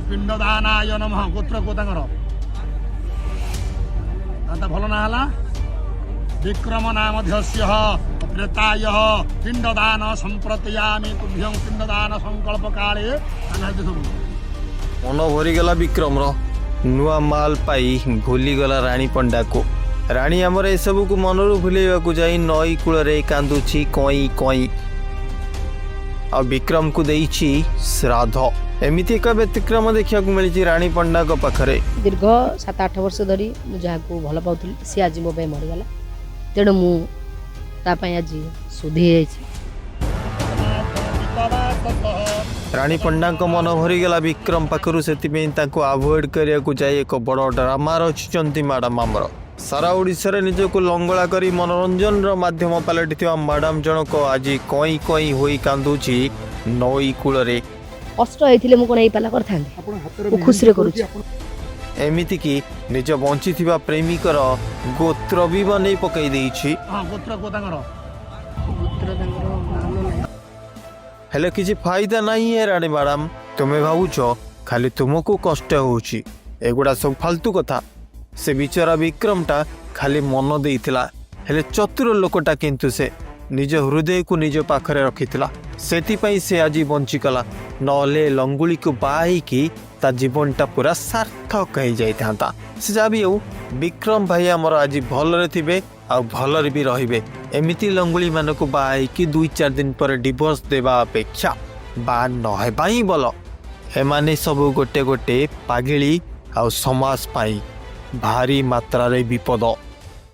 पिंडदानाय नमः गोत्र को भल ना है विक्रम नामध्यस्य त्रेताय पिंडदान संप्रतयामि तुभ्यं पिंडदान संकल्प काले मन भरीगला विक्रम नुआ माल पाई भूलीगला रानी पंडा को रानी आमर एसबू को मनरू भूलैवाकू जाई नई कूल कांदुची कई कई आ विक्रम को देइछि श्राद्ध एमिति एक व्यतिक्रम देखा मिली रानी पंडा पाखरे दीर्घ 7-8 वर्ष धरी मुझे भल पाऊली सी आज मो मरीगला तेणु मुझे आज सुधी रानी पंडा मन भरीगला विक्रम पाखु से आभोड करने को जाए एक बड़ ड्रामा रचिंट मैडम आमर सारा ओडिशा निजक लंगला कर मनोरंजन माध्यम पलटि मैडम जनक आज कई कई होई कांदुची नई कूल कष्ट होइथिले मु कोन एई पाला करथां खुशी रे करूची एमिति की निज बंची थिबा प्रेमिकर गोत्र भी बनै पकई देइछि गोत्र को हेले किसी फायदा नहीं है रानी मैडम तुम्हें भावुच खाली तुमको कष्ट होउछि एगुड़ा सब फालतू कथा से बिचारा विक्रमटा खाली मन देइथिला हेले चतुर लोकटा किंतु से निज हृदय को निज पाखरे रखिथिला सेति पई से आज बंचीकला नले लंगुली को बाही की ता जीवनटा पूरा सार्थक हो जाइथा से जा भी हो विक्रम भाई आमर आज भलरे थिबे आ भलरे भी रहिबे एमिति लंगुली मानक बाही की 2-4 दिन पर डिवोर्स देवा अपेक्षा बा न हेबा ही बोल एमाने सब गोटे गोटे पागिली आ समाज पाई भारी मात्रा रे विपद।